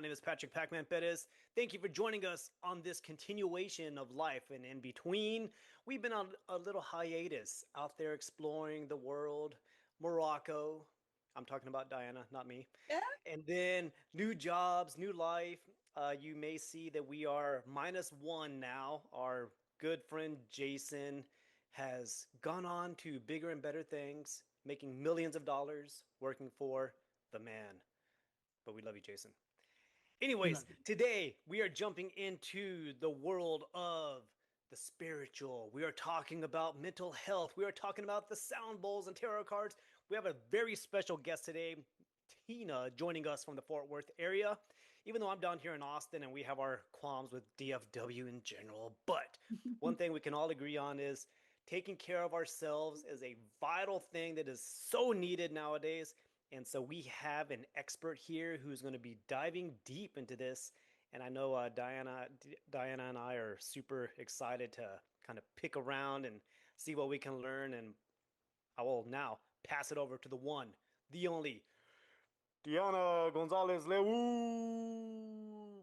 name is Patrick Pacman Perez. Thank you for joining us on this continuation of life. And in between, we've been on a little hiatus out there exploring the world, Morocco. I'm talking about Diana, not me. Yeah. And then new jobs, new life. You may see that we are -1 now. Our good friend Jason has gone on to bigger and better things, making millions of dollars working for the man. But we love you, Jason. We Anyways, love you. today we are jumping into the world of the spiritual. We are talking about mental health. We are talking about the sound bowls and tarot cards. We have a very special guest today, Tina, joining us from the Fort Worth area. Even though I'm down here in Austin and we have our qualms with DFW in general, but one thing we can all agree on is taking care of ourselves is a vital thing that is so needed nowadays. And so we have an expert here who's going to be diving deep into this. And I know Diana and I are super excited to kind of pick around and see what we can learn. And I will now pass it over to the one, the only, Diana Gonzalez Lewu.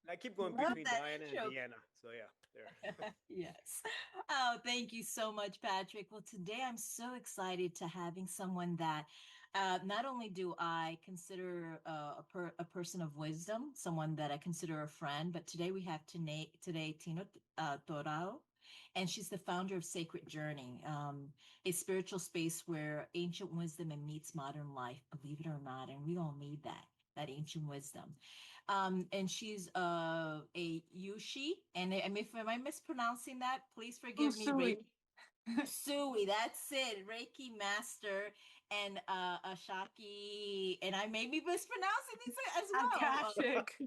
I keep going Love between that Diana and intro. Deanna. So yeah, there. Yes. Oh, thank you so much, Patrick. Well, today I'm so excited to having someone that not only do I consider a person of wisdom, someone that I consider a friend, but today we have today Tina Todaro, and she's the founder of Sacred Journey, a spiritual space where ancient wisdom and meets modern life, believe it or not, and we all need that ancient wisdom. And she's a Yushi, and if am I mispronouncing that, please forgive me. Usui. Reiki Usui, that's it. Reiki Master and Ashaki, and I may be mispronouncing these as well. Akashic.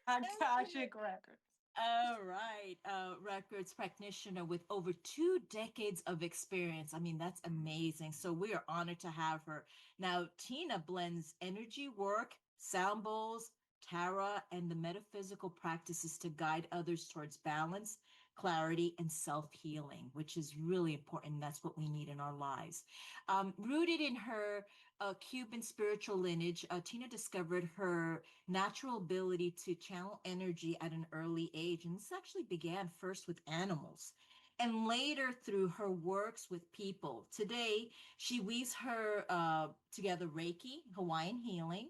Thank you. Akashic records. All right, records practitioner with over 2 decades of experience. I mean, that's amazing. So we are honored to have her. Now, Tina blends energy work, sound bowls, tarot, and the metaphysical practices to guide others towards balance, clarity, and self healing, which is really important. That's what we need in our lives. Rooted in her Cuban spiritual lineage, Tina discovered her natural ability to channel energy at an early age. And this actually began first with animals and later through her works with people. Today, she weaves her together Reiki, Hawaiian healing,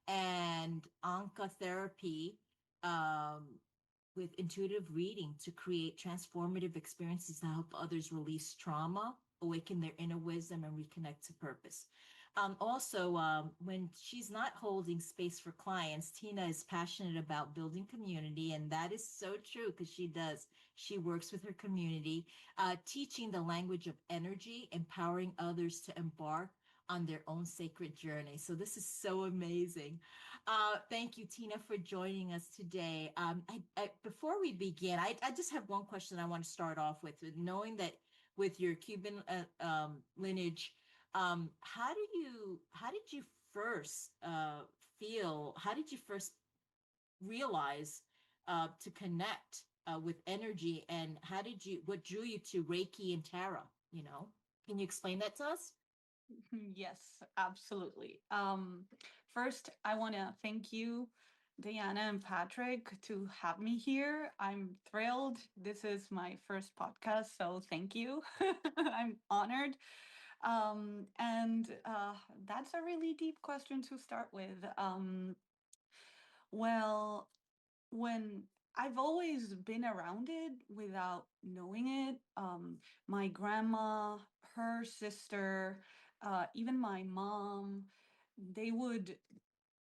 and Anka therapy with intuitive reading to create transformative experiences that help others release trauma, awaken their inner wisdom, and reconnect to purpose. When she's not holding space for clients, Tina is passionate about building community, and that is so true because she does. She works with her community, teaching the language of energy, empowering others to embark on their own sacred journey. So this is so amazing. Thank you, Tina, for joining us today. Before we begin, I just have one question I want to start off with knowing that with your Cuban lineage, how did you first feel? How did you first realize to connect with energy, and what drew you to Reiki and Tarot? Can you explain that to us? Yes, absolutely. First, I want to thank you, Diana and Patrick, to have me here. I'm thrilled. This is my first podcast, so thank you. I'm honored. And that's a really deep question to start with. Well, when I've always been around it without knowing it. My grandma, her sister, even my mom, they would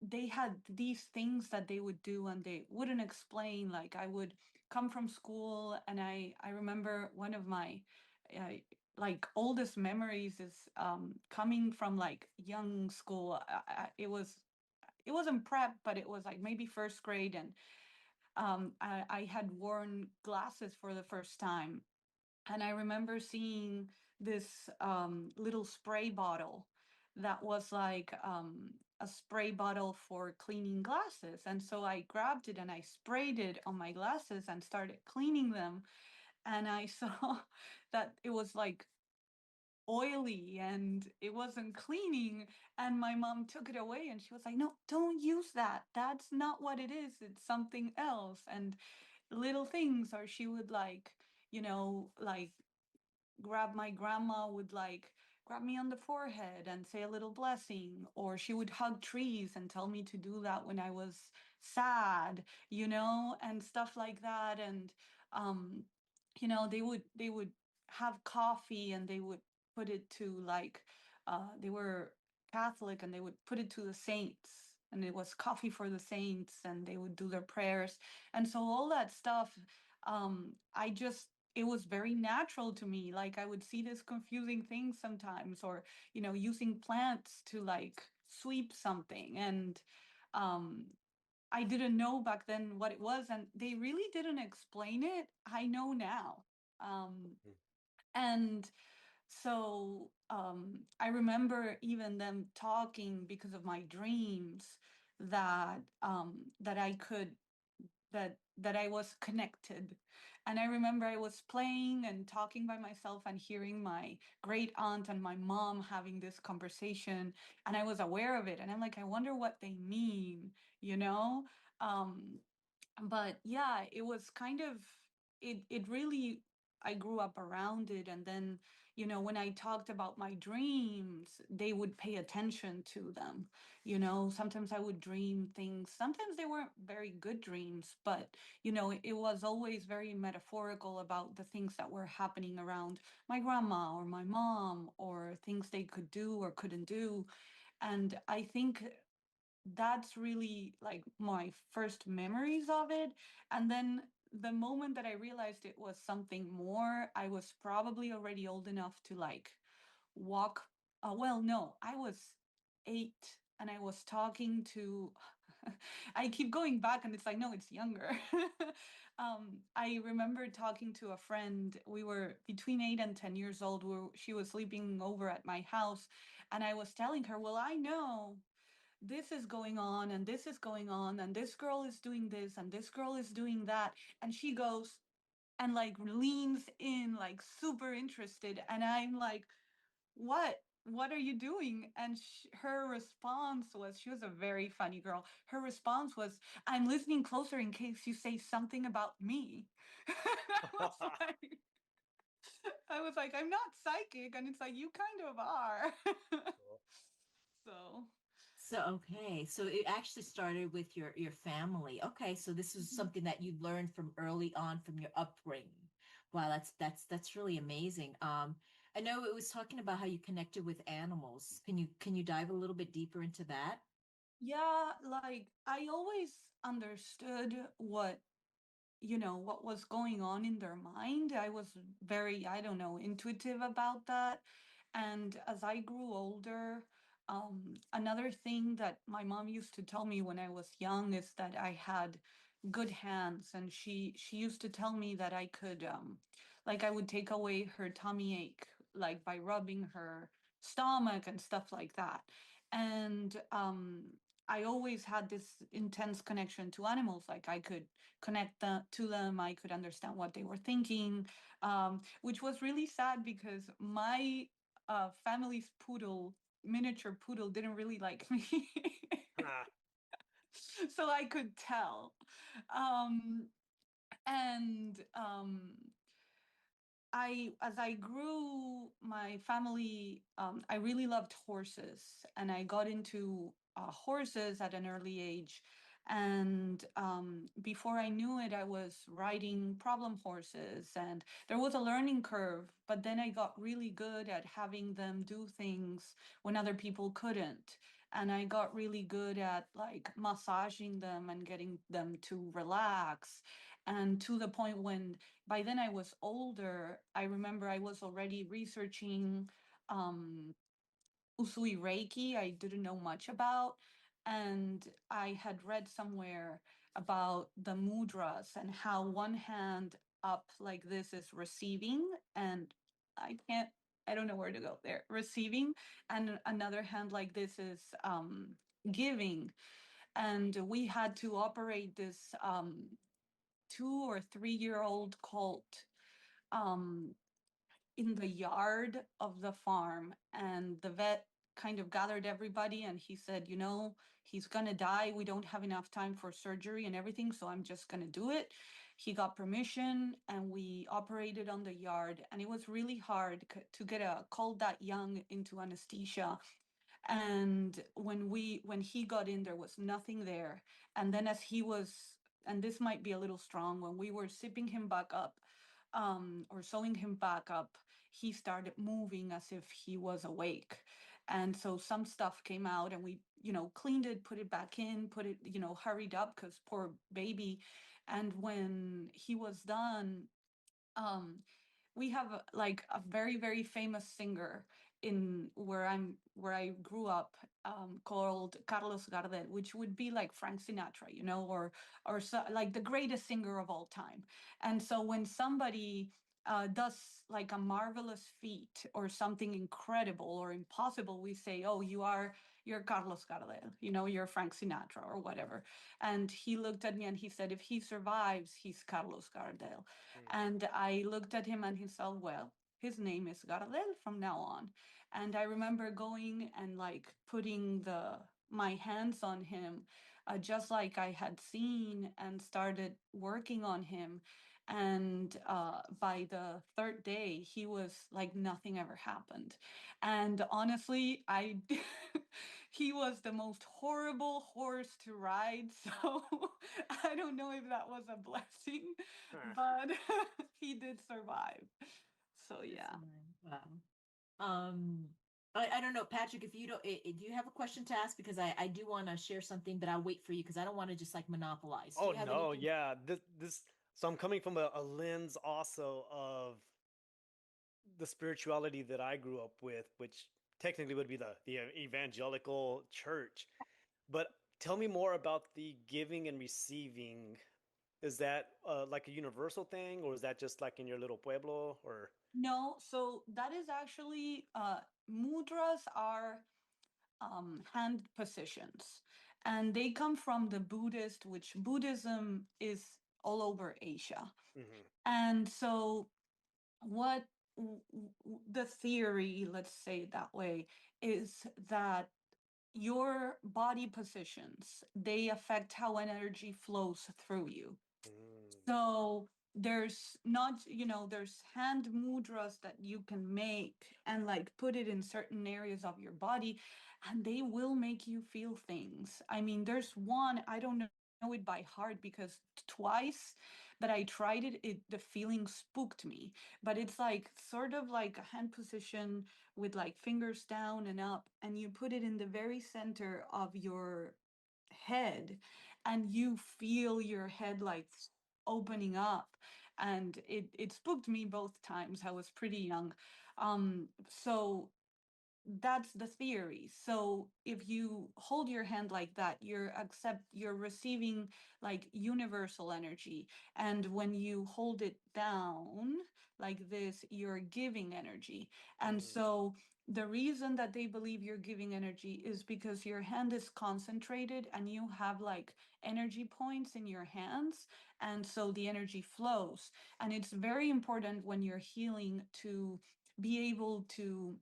they had these things that they would do and they wouldn't explain. Like I would come from school and I remember one of my uh, like oldest memories is coming from like young school. It wasn't prep, but it was like maybe first grade, and I had worn glasses for the first time. And I remember seeing this little spray bottle that was like a spray bottle for cleaning glasses. And so I grabbed it and I sprayed it on my glasses and started cleaning them. And I saw that it was like oily and it wasn't cleaning. And my mom took it away and she was like, no, don't use that. That's not what it is. It's something else. And little things, or she would like, like grab my grandma would like grab me on the forehead and say a little blessing, or she would hug trees and tell me to do that when I was sad, and stuff like that. And um they would have coffee and they would put it to like they were Catholic and they would put it to the saints, and it was coffee for the saints, and they would do their prayers. And so all that stuff, I just it was very natural to me. Like I would see this confusing things sometimes, or using plants to like sweep something. And um I didn't know back then what it was, and they really didn't explain it. I know now. Mm. And so I remember even them talking because of my dreams that I could that I was connected. And I remember I was playing and talking by myself and hearing my great aunt and my mom having this conversation, and I was aware of it. And I'm like, I wonder what they mean, you know? Um, but yeah, it was kind of it really, I grew up around it. And then when I talked about my dreams, they would pay attention to them. Sometimes I would dream things, sometimes they weren't very good dreams, but it was always very metaphorical about the things that were happening around my grandma or my mom, or things they could do or couldn't do. And I think that's really like my first memories of it. And then the moment that I realized it was something more, I was probably already old enough to like walk. Well, no, I was 8 and I was talking to. I keep going back and it's like, no, it's younger. I remember talking to a friend. We were between 8 and 10 years old. She was sleeping over at my house, and I was telling her, well, I know this is going on and this is going on and this girl is doing this and this girl is doing that. And she goes and like leans in like super interested, and I'm like, what are you doing? And her response was, she was a very funny girl. Her response was, I'm listening closer in case you say something about me. I was like, I'm not psychic. And it's like, you kind of are. Cool. So So okay, so it actually started with your family. Okay, so this is mhm. something that you learned from early on from your upbringing. Wow, that's really amazing. I know it was talking about how you connected with animals. Can you dive a little bit deeper into that? Yeah, like I always understood what was going on in their mind. I was very, I don't know, intuitive about that. And as I grew older, another thing that my mom used to tell me when I was young is that I had good hands. And she used to tell me that I could like I would take away her tummy ache like by rubbing her stomach and stuff like that. And I always had this intense connection to animals. Like I could connect to them. I could understand what they were thinking, which was really sad because my family's poodle, miniature poodle, didn't really like me. Ah, So I could tell. Um, and as I grew, my family, I really loved horses, and I got into horses at an early age. And before I knew it, I was riding problem horses, and there was a learning curve. But then I got really good at having them do things when other people couldn't. And I got really good at like massaging them and getting them to relax. And to the point when by then I was older, I remember I was already researching um, Usui Reiki. I didn't know much about. And I had read somewhere about the mudras and how one hand up like this is receiving, and I can't, I don't know where to go there, receiving, and another hand like this is giving. And we had to operate this 2 or 3 year old cult. Um, in the yard of the farm, and the vet kind of gathered everybody, and he said, you know, he's gonna die. We don't have enough time for surgery and everything, so I'm just gonna do it. He got permission, and we operated on the yard, and it was really hard to get a colt that young into anesthesia. And when he got in, there was nothing there. And then as he was, and this might be a little strong, when we were sipping him back up, or sewing him back up, he started moving as if he was awake. And so some stuff came out, and we, cleaned it, put it back in, put it, hurried up, because poor baby. And when he was done, um we have like a very very famous singer in where I grew up, called Carlos Gardel, which would be like Frank Sinatra, or so, like the greatest singer of all time. And so when somebody does like a marvelous feat or something incredible or impossible, we say, oh, you're Carlos Gardel, you're Frank Sinatra or whatever. And he looked at me and he said, if he survives, he's Carlos Gardel. Mm. And I looked at him and he said, well, his name is Gardel from now on. And I remember going and like putting my hands on him, just like I had seen, and started working on him. And by the third day, he was like nothing ever happened. And honestly, he was the most horrible horse to ride. So I don't know if that was a blessing, Huh. but he did survive. So That's yeah. nice. Wow. I don't know, Patrick, if you don't, do you have a question to ask? Because I do want to share something, but I'll wait for you because I don't want to just like monopolize. Do Oh you have no, anything? yeah. This so I'm coming from a lens also of the spirituality that I grew up with, which technically would be the evangelical church. But tell me more about the giving and receiving. Is that like a universal thing, or is that just like in your little pueblo? Or No, so that is actually, mudras are hand positions, and they come from the Buddhist, which Buddhism is all over Asia. Mhm. And so what the theory, let's say it that way, is that your body positions, they affect how energy flows through you. Mm. So there's not, there's hand mudras that you can make and like put it in certain areas of your body, and they will make you feel things. I mean, there's one, I don't know it by heart because twice that I tried it, the feeling spooked me. But it's like sort of like a hand position with like fingers down and up, and you put it in the very center of your head, and you feel your head like opening up. And it spooked me both times. I was pretty young. So that's the theory. So if you hold your hand like that, you're receiving like universal energy. And when you hold it down like this, you're giving energy. And Mhm. so the reason that they believe you're giving energy is because your hand is concentrated and you have like energy points in your hands, and so the energy flows. And it's very important when you're healing to be able to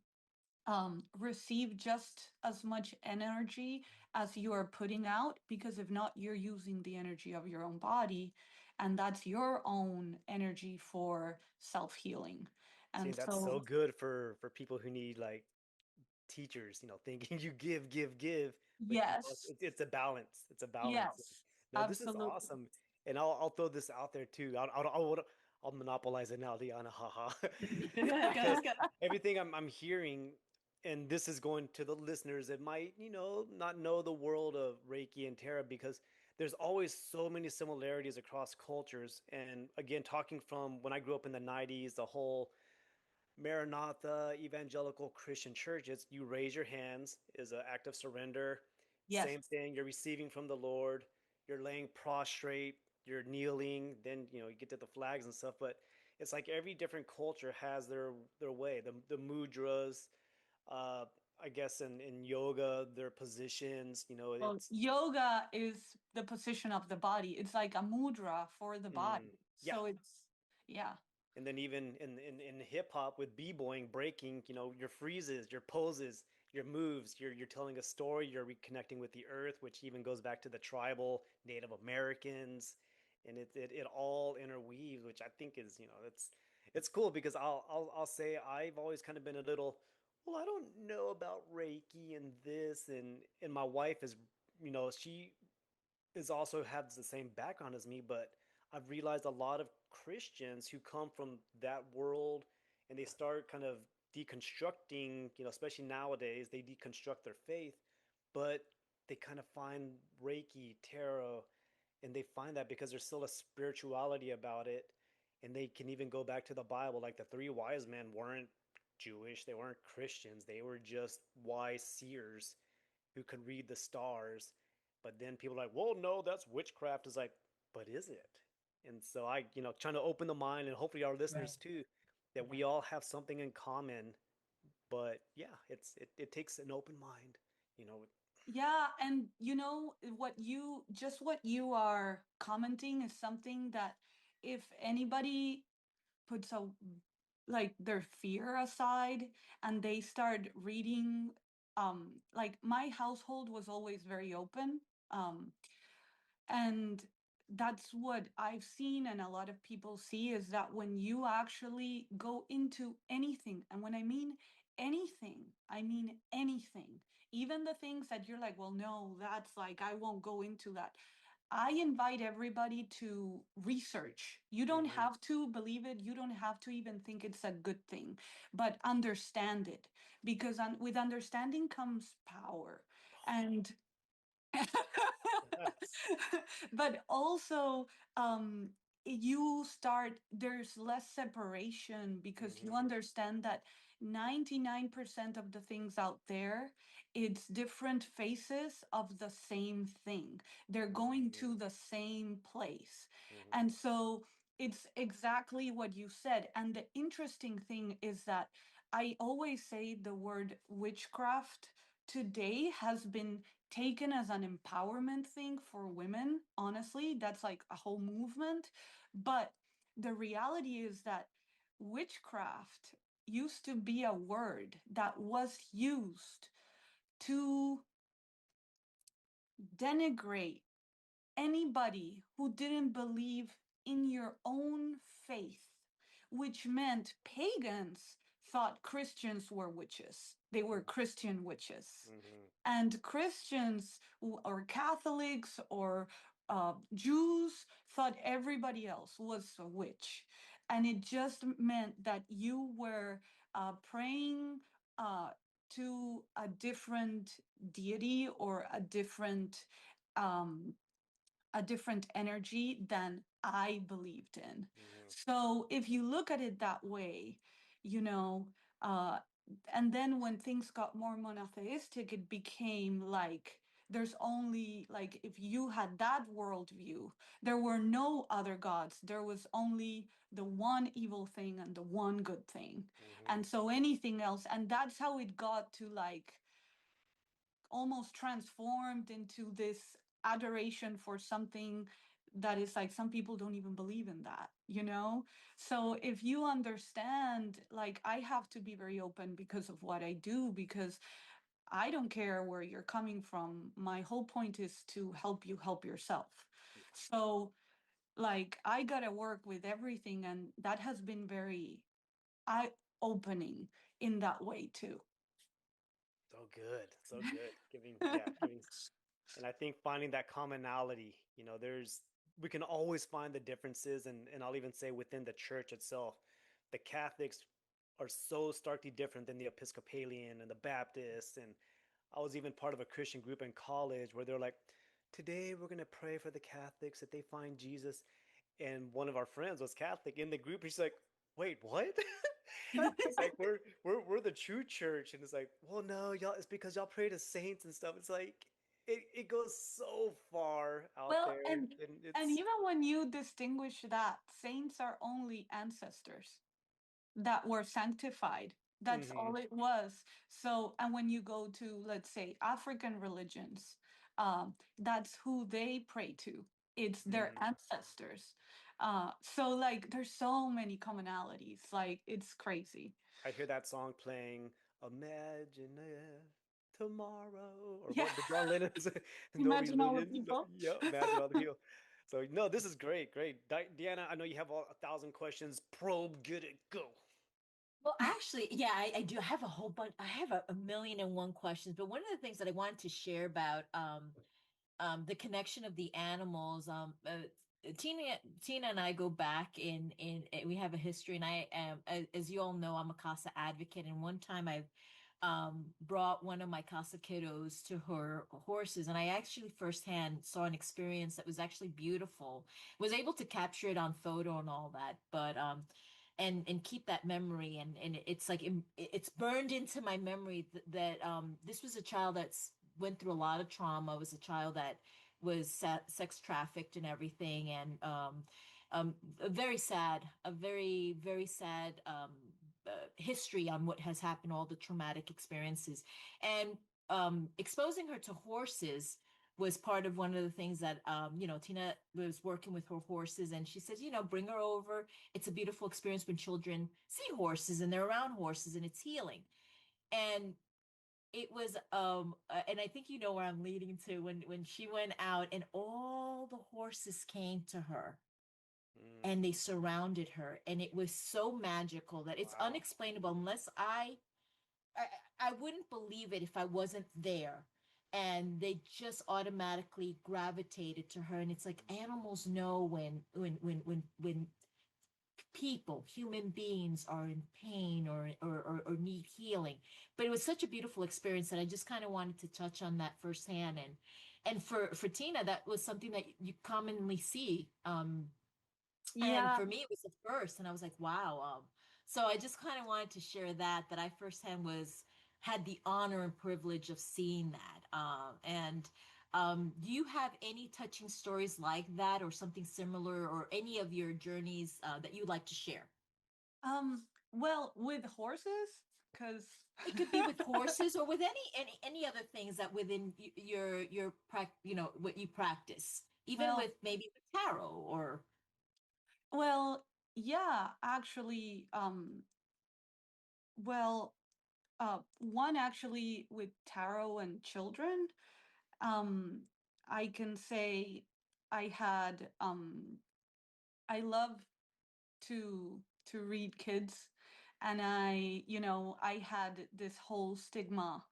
receive just as much energy as you are putting out, because if not, you're using the energy of your own body, and that's your own energy for self healing. See, And that's so so, good for people who need like teachers, thinking you give, but yes, it's a balance. It's a balance. yes, No, this is absolutely. awesome, and I'll throw this out there too. I'll monopolize it now, Liana, haha, Go ahead, go because ahead, go. everything I'm hearing, and this is going to the listeners that might not know the world of Reiki and Tarot, because there's always so many similarities across cultures. And again, talking from when I grew up in the '90s, the whole Maranatha Evangelical Christian Church, it's you raise your hands is an act of surrender. Yes. Same thing, you're receiving from the Lord, you're laying prostrate, you're kneeling, then you get to the flags and stuff. But it's like every different culture has their way. The mudras, uh, I guess in yoga, their positions, Well, it's yoga is the position of the body. It's like a mudra for the mm, body. yeah. So it's, yeah. And then even in hip hop with b-boying, breaking, your freezes, your poses, your moves, you're telling a story, you're reconnecting with the earth, which even goes back to the tribal Native Americans, and it all interweaves, which I think is, it's cool because I'll say I've always kind of been a little, well, I don't know about Reiki and this, and my wife is, she is also has the same background as me, but I've realized a lot of Christians who come from that world and they start kind of deconstructing, especially nowadays, they deconstruct their faith, but they kind of find Reiki, tarot, and they find that because there's still a spirituality about it. And they can even go back to the Bible, like the three wise men weren't Jewish, they weren't Christians, they were just wise seers who could read the stars. But then people are like, well, no, that's witchcraft. Is like, but is it? And so I, trying to open the mind and hopefully our Right. listeners too, that we all have something in common. But yeah, it takes an open mind, you know. Yeah, and what you are commenting is something that if anybody puts a like their fear aside and they start reading, like my household was always very open, um and that's what I've seen and a lot of people see, is that when you actually go into anything, and when I mean anything, I mean anything, even the things that you're like, well, no, that's like, I won't go into that. I invite everybody to research. You don't Mm-hmm. have to believe it. You don't have to even think it's a good thing, but understand it, because with understanding comes power. And Yes. but also, um you start, there's less separation because you Mm-hmm. understand that 99% of the things out there, it's different faces of the same thing. They're going to Mm-hmm. the same place. Mm-hmm. And so it's exactly what you said. And the interesting thing is that I always say the word witchcraft today has been taken as an empowerment thing for women. Honestly, that's like a whole movement. But the reality is that witchcraft used to be a word that was used to denigrate anybody who didn't believe in your own faith, which meant pagans thought Christians were witches. They were Christian witches. Mm-hmm. And Christians or Catholics or Jews thought everybody else was a witch. And it just meant that you were praying uh, to a different deity or um, a different energy than I believed in. Mm-hmm. So if you look at it that way, you know, uh, and then when things got more monotheistic, it became like there's only, like, if you had that worldview, there were no other gods. There was only the one evil thing and the one good thing. Mm-hmm. And so anything else, and that's how it got to like almost transformed into this adoration for something that is like, some people don't even believe in that, you know? So if you understand, like, I have to be very open because of what I do, because I don't care where you're coming from. My whole point is to help you help yourself. Yeah. So, like, I got to work with everything, and that has been very eye opening in that way too. So good. So good. Giving. And I think finding that commonality, we can always find the differences, and I'll even say within the church itself, the Catholics are so starkly different than the Episcopalian and the Baptists. And I was even part of a Christian group in college where they're like, today we're gonna pray for the Catholics that they find Jesus. And one of our friends was Catholic in the group. He's like, wait, what? He's like, we're the true church. And it's like, well, no, y'all, it's because y'all pray to saints and stuff. It's like it goes so far out Well, there, and and it's. even when you distinguish that, saints are only ancestors that were sanctified. That's Mm-hmm. all it was. So, and when you go to, let's say, African religions, that's who they pray to. It's their Mm-hmm. ancestors. So like there's so many commonalities. Like it's crazy. I'd hear that song playing, Imagine if tomorrow, or Yeah. what the John Lennon is, no Imagine all the reunion. No, people. yeah, imagine all the people. So no, this is great, great. Deanna, I know you have all 1,000 questions. Probe, get it, go. Well, actually, yeah, I do. I have a whole bunch. I have a million and one questions, but one of the things that I wanted to share about the connection of the animals. Tina Tina and I go back we have a history, and I am, as you all know, I'm a Casa advocate, and one time I brought one of my Casa kiddos to her horses, and I actually firsthand saw an experience that was actually beautiful. Was able to capture it on photo and all that, but and keep that memory, and it's like it's burned into my memory that this was a child that's went through a lot of trauma, was a child that was sex trafficked and everything, and a very sad, a very very sad history on what has happened, all the traumatic experiences, and exposing her to horses was part of one of the things that Tina was working with her horses, and she says, bring her over. It's a beautiful experience when children see horses and they're around horses, and it's healing. And it was and I think you know where I'm leading to, when she went out and all the horses came to her Mm, and they surrounded her, and it was so magical that it's wow. unexplainable unless I wouldn't believe it if I wasn't there. And they just automatically gravitated to her, and it's like animals know when people, human beings, are in pain or need healing. But it was such a beautiful experience that I just kind of wanted to touch on that firsthand. And for Tina, that was something that you commonly see. And Yeah. for me, it was the first, and I was like, wow. So I just kind of wanted to share that I firsthand was had the honor and privilege of seeing that. And do you have any touching stories like that, or something similar, or any of your journeys that you'd like to share? Well, with horses, because It could be with horses or with any other things that within what you practice, even well, with maybe with tarot or well, yeah, actually, well, one actually with tarot and children, um, I can say I had, I love to read kids, and I had this whole stigma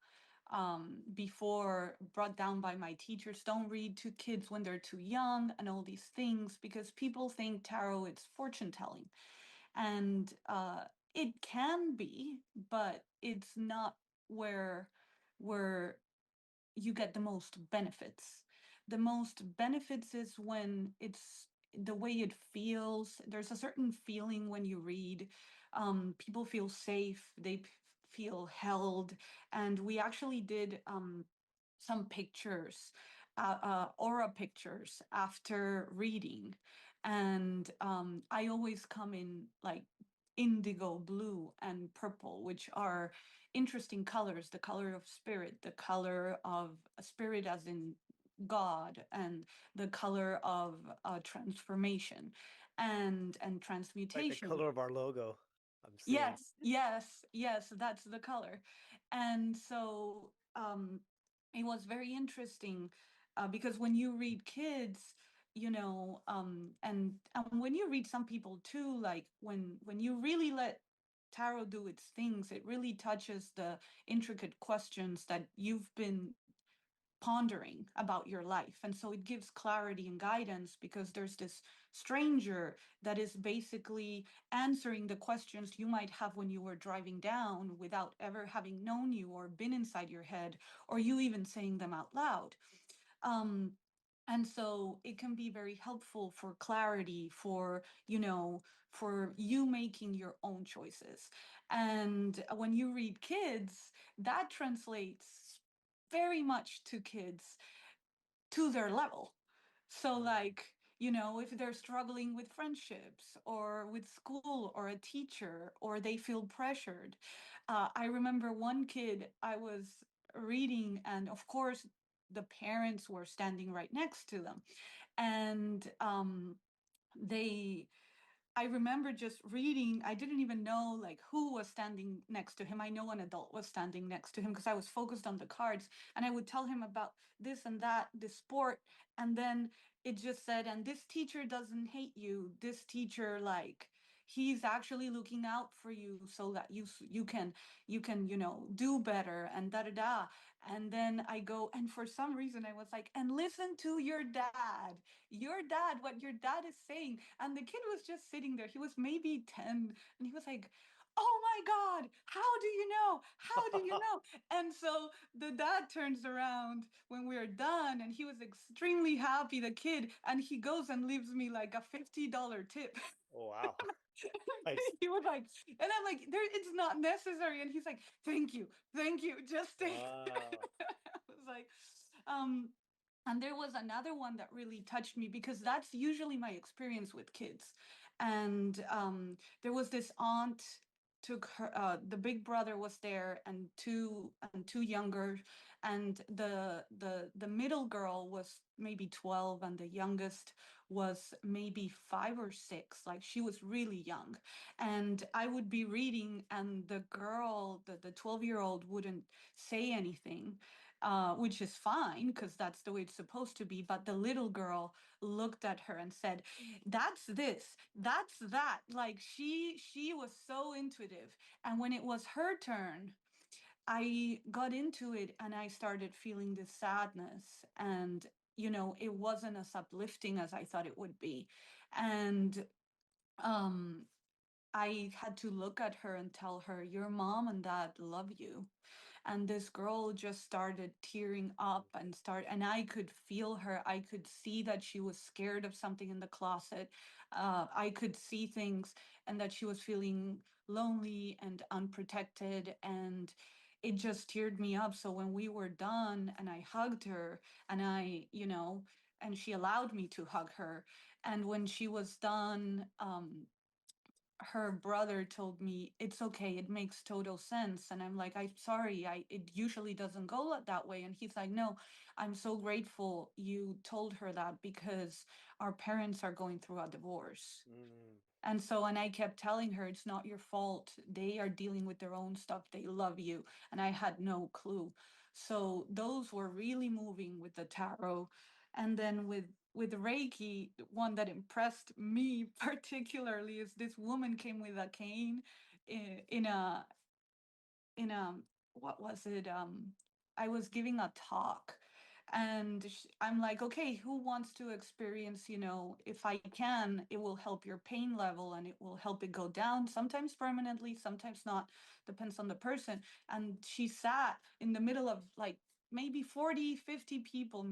before, brought down by my teachers: don't read to kids when they're too young and all these things, because people think tarot is fortune telling, and it can be, but it's not where where you get the most benefits. The most benefits is when it's the way it feels. There's a certain feeling when you read. People feel safe, feel held. And we actually did some pictures, aura pictures after reading. And I always come in like indigo blue and purple, which are interesting colors: the color of spirit, the color of a spirit as in God, and the color of transformation and Like the transmutation. color of our logo, I'm seeing. Yes, yes, yes, that's the color. And so it was very interesting, because when you read kids, and when you read some people too, like when you really let tarot do its things, it really touches the intricate questions that you've been pondering about your life. And so it gives clarity and guidance, because there's this stranger that is basically answering the questions you might have when you were driving down without ever having known you or been inside your head, or you even saying them out loud. Um, and so it can be very helpful for clarity, for you making your own choices. And when you read kids, that translates very much to kids, to their level. So, like, if they're struggling with friendships or with school or a teacher, or they feel pressured. I remember one kid I was reading, and of course, the parents were standing right next to them. And they I remember just reading. I didn't even know like who was standing next to him. I know an adult was standing next to him because I was focused on the cards, and I would tell him about this and that, this sport, and then it just said, and this teacher doesn't hate you. This teacher, like, he's actually looking out for you so that you can do better, and da da da. And then I go, and for some reason I was like, and listen to your dad, what your dad is saying. And the kid was just sitting there. He was maybe 10, and he was like, oh my God, how do you know? How do you know? And so the dad turns around when we're done, and he was extremely happy, the kid, and he goes and leaves me like a $50 tip. Oh, wow. Nice. He was like, and I'm like, there, it's not necessary. And he's like, thank you, just thank. Wow. I was like, um, and there was another one that really touched me because that's usually my experience with kids. And there was this aunt took her the big brother was there, and two younger, and the middle girl was maybe 12, and the youngest was maybe 5 or 6, like she was really young. And I would be reading, and the girl, the 12-year-old, wouldn't say anything, which is fine because that's the way it's supposed to be. But the little girl looked at her and said, "That's this, that's that." Like she was so intuitive. And when it was her turn, I got into it and I started feeling this sadness. And it wasn't as uplifting as I thought it would be. And um I had to look at her and tell her, your mom and dad love you. And this girl just started tearing up and I could feel her. I could see that she was scared of something in the closet. I could see things, and that she was feeling lonely and unprotected, and it just teared me up. So when we were done and I hugged her, and and she allowed me to hug her, and when she was done, her brother told me, it's okay, it makes total sense. And I'm like, I'm sorry, it usually doesn't go that way. And he's like, no, I'm so grateful you told her that, because our parents are going through a divorce. Mm. And so, and I kept telling her, it's not your fault. They are dealing with their own stuff. They love you. And I had no clue. So those were really moving with the tarot. And then with Reiki, one that impressed me particularly is this woman came with a cane in a in a what was it? I was giving a talk, and I'm like, okay, who wants to experience, if I can, it will help your pain level and it will help it go down, sometimes permanently, sometimes not, depends on the person. And she sat in the middle of like maybe 40, 50 people,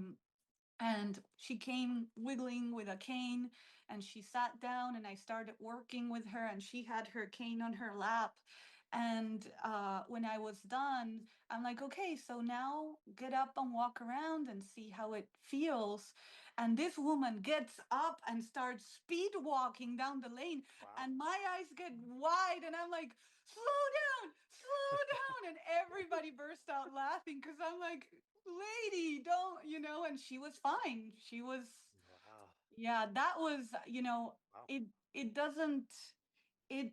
and she came wiggling with a cane, and she sat down, and I started working with her, and she had her cane on her lap. And when I was done, I'm like, okay, so now get up and walk around and see how it feels. And this woman gets up and starts speed walking down the lane, Wow. and my eyes get wide, and I'm like, slow down. And everybody burst out laughing because I'm like, lady, don't, and she was fine. She was, Wow. yeah, that was, Wow. it, it doesn't, it,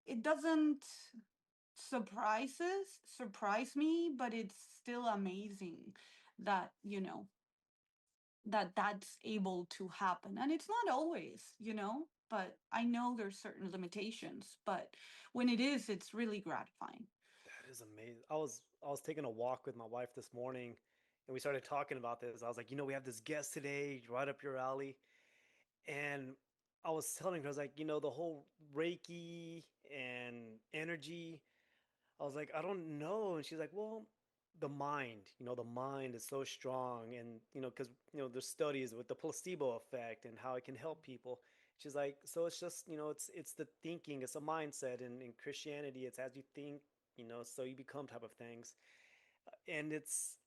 it doesn't surprise me, but it's still amazing that, that's able to happen. And it's not always, but I know there's certain limitations, but when it is, it's really gratifying. That is amazing. I was taking a walk with my wife this morning, and we started talking about this. I was like, we have this guest today, right up your alley. And I was telling her, I was like, the whole Reiki and energy. I was like, I don't know. And she's like, well, the mind is so strong. And, because, there's studies with the placebo effect and how it can help people. She's like, so it's just, it's the thinking, it's a mindset. And in Christianity, it's as you think, so you become type of things. And it's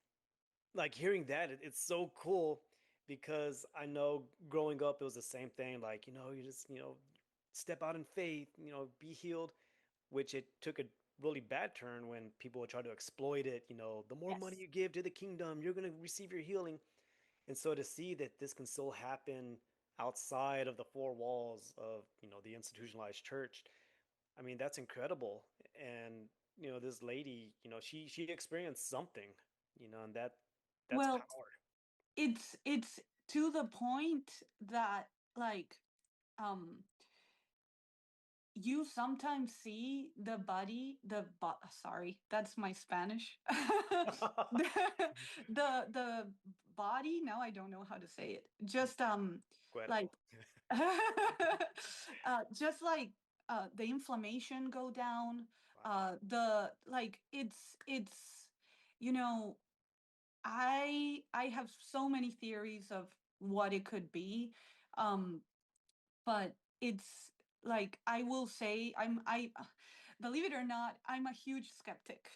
like hearing that, it's so cool because I know growing up, it was the same thing. Like, you just, step out in faith, be healed, which it took a really bad turn when people would try to exploit it. The more money Yes. you give to the kingdom, you're going to receive your healing. And so to see that this can still happen outside of the four walls of, the institutionalized church. I mean, that's incredible. And, this lady, she experienced something, and that's Well, power. it's to the point that, like, um you sometimes see the body, sorry, that's my Spanish. the, the body, now I don't know how to say it. Just like Cuerpo. just like the inflammation go down, Wow. the like it's you know, I have so many theories of what it could be. Um but it's like, I will say, I believe it or not, I'm a huge skeptic.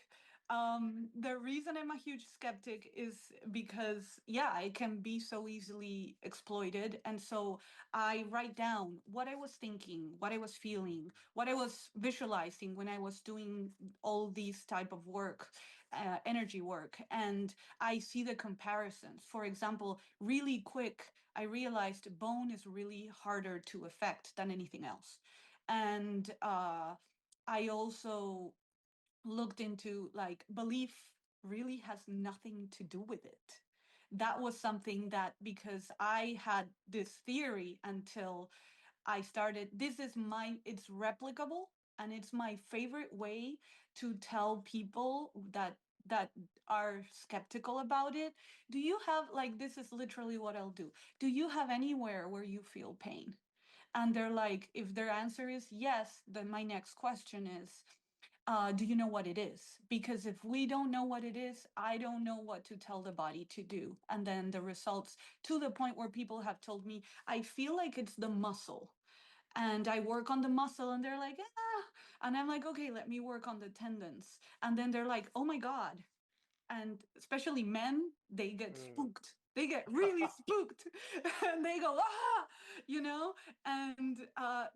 The reason I'm a huge skeptic is because, yeah, it can be so easily exploited. And so I write down what I was thinking, what I was feeling, what I was visualizing when I was doing all these type of work, energy work. And I see the comparisons. For example, really quick, I realized bone is really harder to affect than anything else. And I also looked into, like, belief really has nothing to do with it. That was something that, because I had this theory until I started, it's replicable, and it's my favorite way to tell people that are skeptical about it. Do you have, like, this is literally what I'll do. Do you have anywhere where you feel pain? And they're like, if their answer is yes, then my next question is, do you know what it is? Because if we don't know what it is, I don't know what to tell the body to do. And then the results, to the point where people have told me, I feel like it's the muscle. And I work on the muscle, and they're like, ah. And I'm like, okay, let me work on the tendons. And then they're like, oh my God. And especially men, they get Mm. spooked. They get really spooked. And they go, ah, you know? And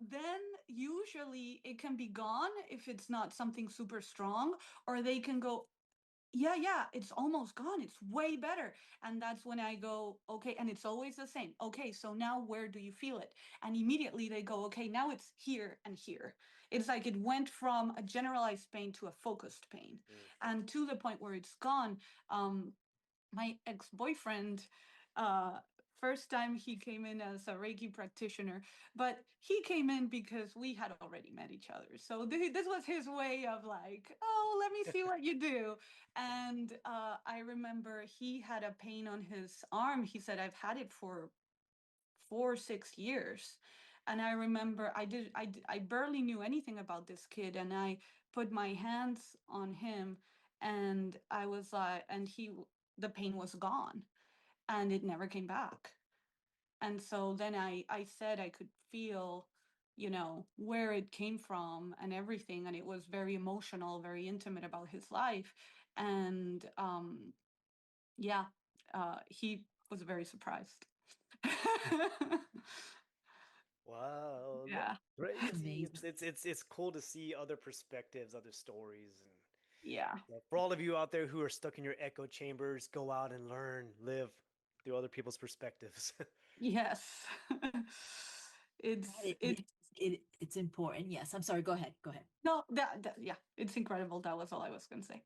then usually it can be gone if it's not something super strong, or they can go, yeah, yeah, it's almost gone. It's way better. And that's when I go, okay. And it's always the same. Okay, so now where do you feel it? And immediately they go, okay, now it's here and here. It's like it went from a generalized pain to a focused pain. Mm. And to the point where it's gone. My ex-boyfriend, uh, first time he came in as a Reiki practitioner, but he came in because we had already met each other. So this was his way of, like, oh, let me see what you do. And I remember he had a pain on his arm. He said, I've had it for 4 6 years. And I remember I barely knew anything about this kid, and I put my hands on him, and I was like, and the pain was gone, and it never came back. And so then I said I could feel, where it came from and everything, and it was very emotional, very intimate about his life. And yeah, he was very surprised. Wow, that's Yeah. crazy. Amazing. It's cool to see other perspectives, other stories, and Yeah. for all of you out there who are stuck in your echo chambers, go out and learn, live through other people's perspectives. Yes. it's That it it's important. Yes. I'm sorry. Go ahead. Go ahead. no, that yeah, it's incredible. That was all I was gonna say.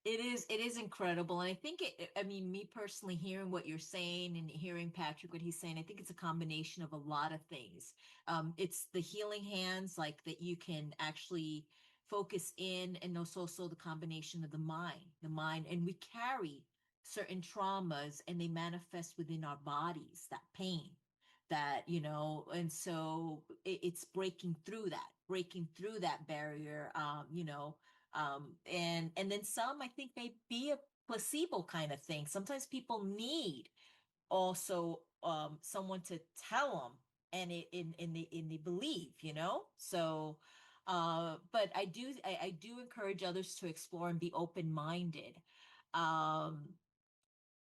It is incredible. And I think I mean, me personally, hearing what you're saying and hearing Patrick, what he's saying, I think it's a combination of a lot of things. It's the healing hands, like that you can actually focus in, and also the combination of the mind, and we carry certain traumas and they manifest within our bodies, that pain that, and so it's breaking through that barrier, and then some, I think, may be a placebo kind of thing. Sometimes people need also someone to tell them, and they believe, so but I do encourage others to explore and be open-minded. um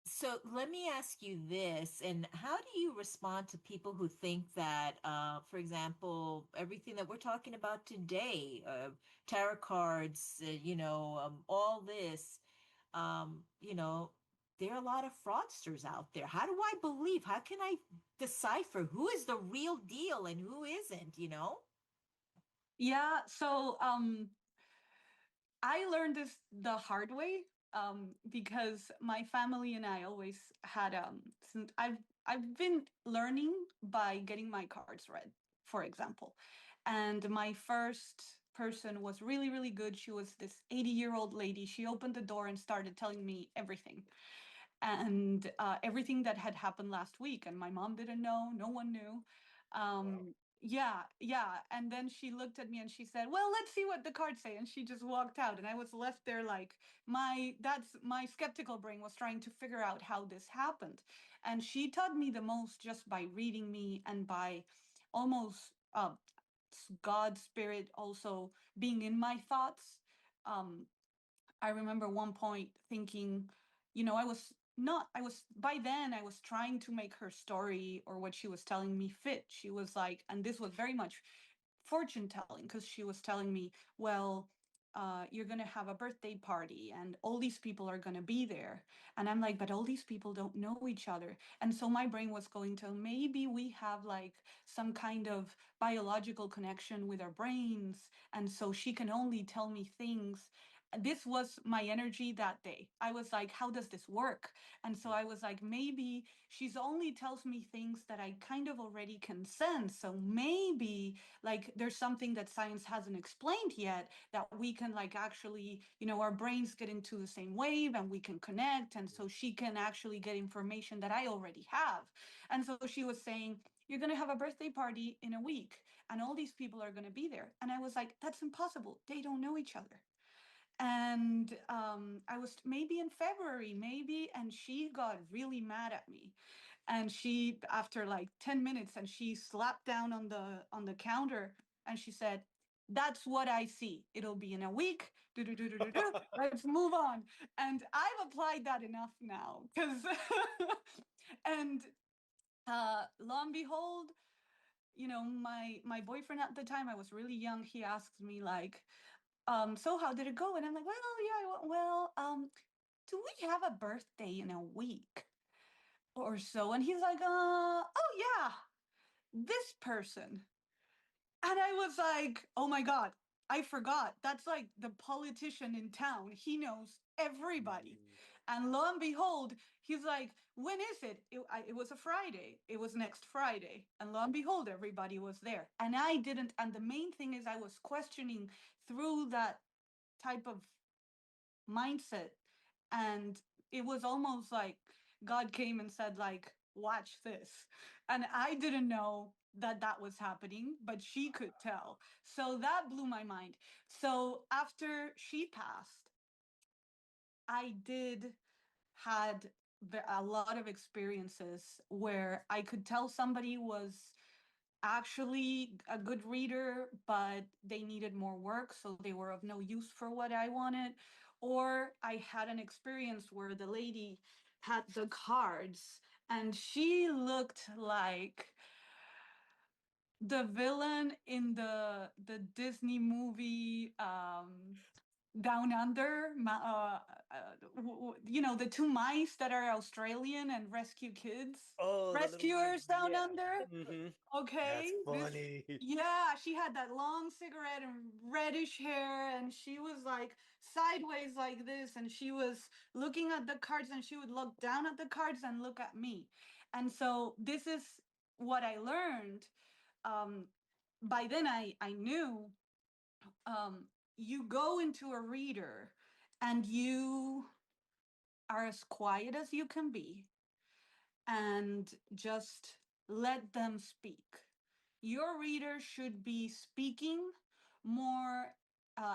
so let me ask you this, and how do you respond to people who think that, for example, everything that we're talking about today, tarot cards, all this, um, you know, there are a lot of fraudsters out there. How do I believe? How can I decipher who is the real deal and who isn't, you know? Yeah, so I learned this the hard way, because my family and I always had since I've been learning by getting my cards read, for example. And my first person was really, really good. She was this 80-year-old lady. She opened the door and started telling me everything, and everything that had happened last week. And my mom didn't know, no one knew. Wow. Yeah, yeah. And then she looked at me and she said, well, let's see what the cards say. And she just walked out. And I was left there like, my skeptical brain was trying to figure out how this happened. And she taught me the most just by reading me and by almost God spirit also being in my thoughts. Um, I remember one point thinking, I was not, I was, by then, I was trying to make her story or what she was telling me fit. She was like, and this was very much fortune telling because she was telling me, well, you're going to have a birthday party and all these people are going to be there. And I'm like, but all these people don't know each other. And so my brain was going to maybe we have like some kind of biological connection with our brains. And so she can only tell me things. This was my energy that day. I was like, how does this work? And so I was like, maybe she's only tells me things that I kind of already can sense. So maybe like there's something that science hasn't explained yet that we can like actually, our brains get into the same wave and we can connect. And so she can actually get information that I already have. And so she was saying, you're going to have a birthday party in a week and all these people are going to be there. And I was like, that's impossible. They don't know each other. And I was maybe in February, maybe, and she got really mad at me. And she, after like 10 minutes, and she slapped down on the counter and she said, "That's what I see. It'll be in a week. Do, do, do, do, do, do. Let's move on." And I've applied that enough now because, and lo and behold, my boyfriend at the time, I was really young. He asked me like, so how did it go? And I'm like, well, yeah, well, do we have a birthday in a week or so? And he's like, oh yeah, this person. And I was like, oh my God, I forgot. That's like the politician in town. He knows everybody. And lo and behold, he's like, when is it? It was a Friday. It was next Friday. And lo and behold, everybody was there. And I didn't. And the main thing is, I was questioning through that type of mindset. And it was almost like God came and said, like, watch this. And I didn't know that that was happening, but she could tell. So that blew my mind. So after she passed, I did had a lot of experiences where I could tell somebody was actually a good reader, but they needed more work, so they were of no use for what I wanted. Or I had an experience where the lady had the cards and she looked like the villain in the Disney movie Down Under, the two mice that are Australian and rescue kids, Oh, the little rescuers down yeah. under. Mm-hmm. Okay, That's this, funny. yeah, she had that long cigarette and reddish hair, and she was like sideways like this, and she was looking at the cards, and she would look down at the cards and look at me. And so this is what I learned. Um, by then, I knew, um, you go into a reader and you are as quiet as you can be and just let them speak. Your reader should be speaking more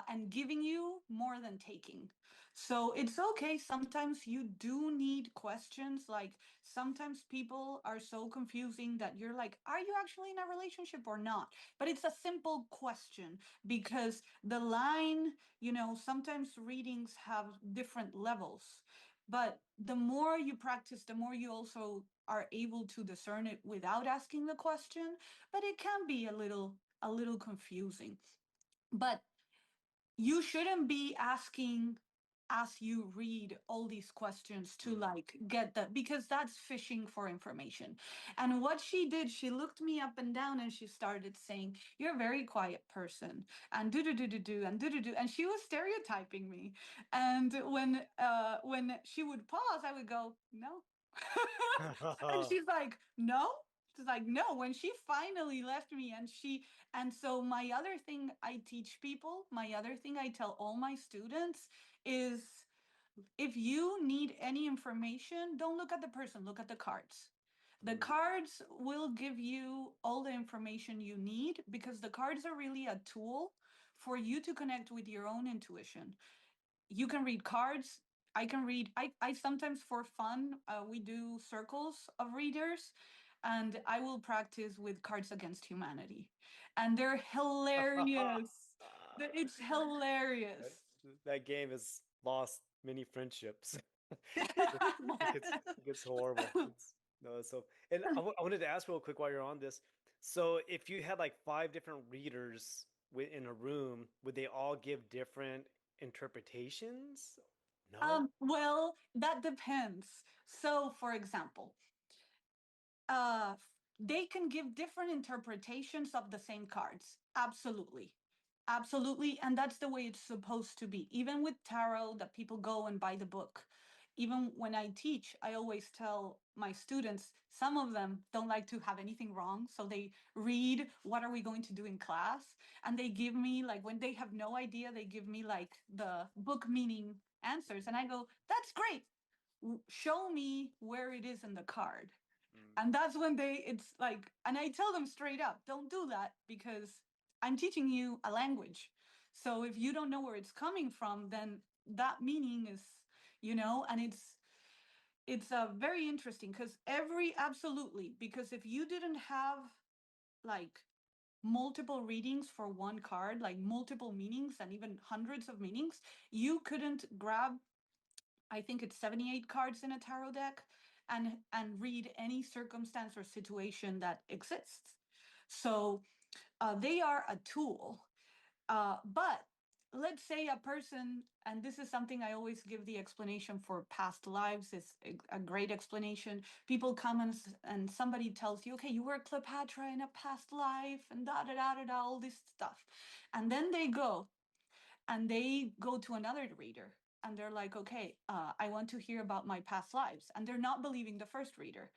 and giving you more than taking. So it's okay. Sometimes you do need questions. Like sometimes people are so confusing that you're like, are you actually in a relationship or not? But it's a simple question because the line, sometimes readings have different levels. But the more you practice, the more you also are able to discern it without asking the question. But it can be a little confusing. But you shouldn't be asking as you read all these questions to like get that, because that's fishing for information. And what she did, she looked me up and down and she started saying, "You're a very quiet person," and do do do do do and do do do, and she was stereotyping me. And when she would pause, I would go, "No." And she's like, "No." She's like, "No." When she finally left me, and so my other thing I teach people, my other thing I tell all my students is, if you need any information, don't look at the person, look at the cards. The cards will give you all the information you need, because the cards are really a tool for you to connect with your own intuition. You can read cards. I can read. I sometimes, for fun, we do circles of readers, and I will practice with Cards Against Humanity, and they're hilarious. It's hilarious. that, that game has lost many friendships. It gets horrible. It's no, so and I wanted to ask real quick while you're on this. So if you had like five different readers in a room, would they all give different interpretations? No. Well, that depends. So, for example, uh, they can give different interpretations of the same cards. Absolutely. Absolutely. And that's the way it's supposed to be. Even with tarot, that people go and buy the book. Even when I teach, I always tell my students, some of them don't like to have anything wrong. So they read, "What are we going to do in class?" And they give me, like, when they have no idea, they give me like the book meaning answers. And I go, "That's great. Show me where it is in the card." Mm. And that's when it's like, and I tell them straight up, don't do that, because I'm teaching you a language. So if you don't know where it's coming from, then that meaning is, and it's very interesting, because absolutely, because if you didn't have like multiple readings for one card, like multiple meanings and even hundreds of meanings, you couldn't grab, I think it's 78 cards in a tarot deck, and read any circumstance or situation that exists. So they are a tool. But let's say a person, and this is something I always give the explanation for past lives, is a great explanation. People come and somebody tells you, "Okay, you were Cleopatra in a past life," and da da da da da, all this stuff. And then they go to another reader, and they're like, "Okay, I want to hear about my past lives," and they're not believing the first reader,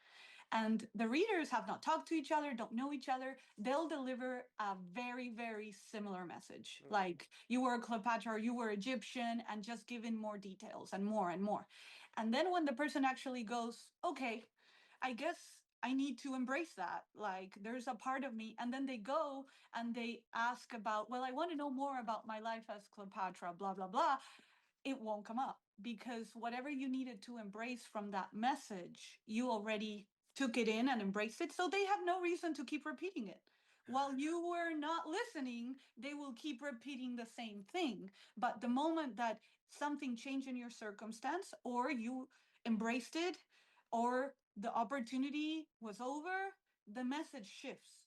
and the readers have not talked to each other, don't know each other. They'll deliver a very, very similar message, like, "You were Cleopatra," or "You were Egyptian," and just give in more details and more and more. And then when the person actually goes, "Okay, I guess I need to embrace that. Like, there's a part of me." And then they go and they ask about, "Well, I want to know more about my life as Cleopatra, blah, blah, blah." It won't come up, because whatever you needed to embrace from that message, you already took it in and embraced it. So they have no reason to keep repeating it. While you were not listening, they will keep repeating the same thing. But the moment that something changed in your circumstance, or you embraced it, or the opportunity was over, the message shifts.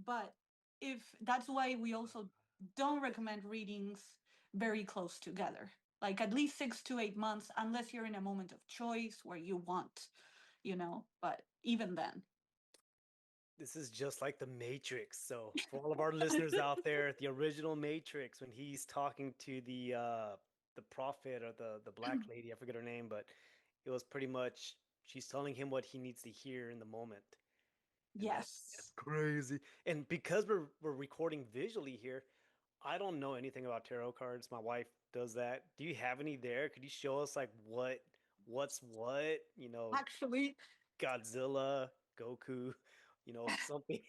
But if that's why we also don't recommend readings very close together, like at least 6 to 8 months, unless you're in a moment of choice where you want, but even then. This is just like the Matrix. So for all of our listeners out there, the original Matrix, when he's talking to the prophet or the black lady, I forget her name, but it was pretty much she's telling him what he needs to hear in the moment. And that's Yes. crazy. And because we're recording visually here, I don't know anything about tarot cards. My wife does that. Do you have any there? Could you show us like what's what? Actually, Godzilla, Goku, something.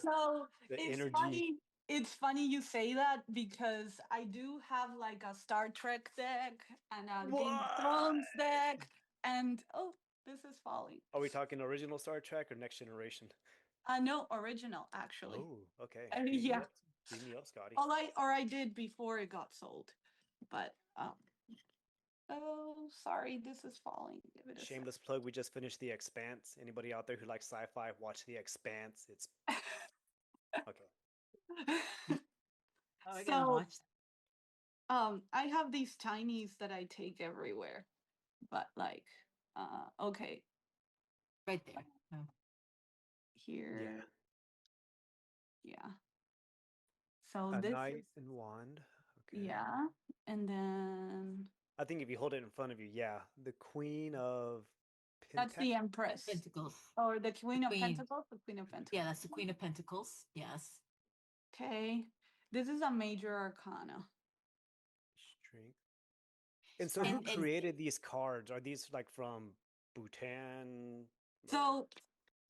so The it's energy. funny. It's funny you say that, because I do have like a Star Trek deck and a Game of What? Thrones deck, and oh, this is falling. Are we talking original Star Trek or Next Generation? No, original, actually. Oh, okay. Beam me Yeah. up. Beam me up, Scotty. I did before it got sold, but oh, sorry, this is falling. Give it a sec. Shameless plug. We just finished The Expanse. Anybody out there who likes sci-fi, watch The Expanse. It's okay. Oh, I gotta So, watch I have these tinies that I take everywhere, but like, okay, Right there. Oh. Yeah. here, yeah. So A this knight is, and wand. Okay. yeah, and then I think if you hold it in front of you, yeah, the Queen of that's Pentac. the Empress, Pentacles. or the The Queen of queen. Pentacles, the Queen of Yeah, Pentacles. that's the Queen of Pentacles. Yes. Okay, this is a major arcana. Strength. And so, who And created these cards? Are these like from Bhutan or?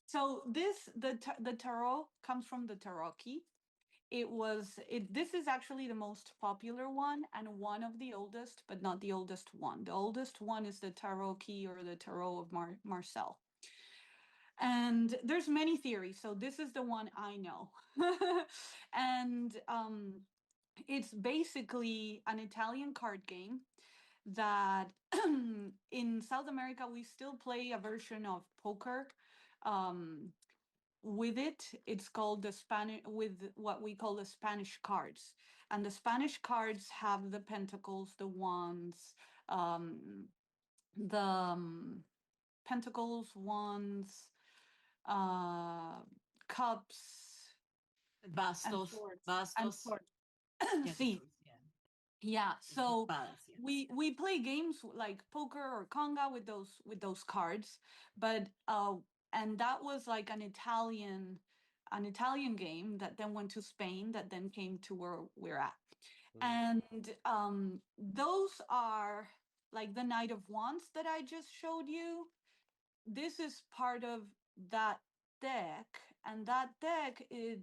So, the tarot comes from the tarot key. This is actually the most popular one and one of the oldest, but not the oldest one. The oldest one is the tarot key or the tarot of Marcel. And there's many theories, so this is the one I know. And it's basically an Italian card game that in South America we still play a version of poker. Um, with it, it's called the Spanish, with what we call the Spanish cards. And the Spanish cards have the pentacles, the wands, um, the pentacles, wands, uh, cups, and Bastos. swords. And Bastos. swords. Yeah, the See, swords. Yeah. yeah. So Espadas. Yeah. we play games like poker or conga with those cards, but and that was like an Italian game that then went to Spain, that then came to where we're at. Hmm. And those are like the Knight of Wands that I just showed you. This is part of that deck, and that deck, it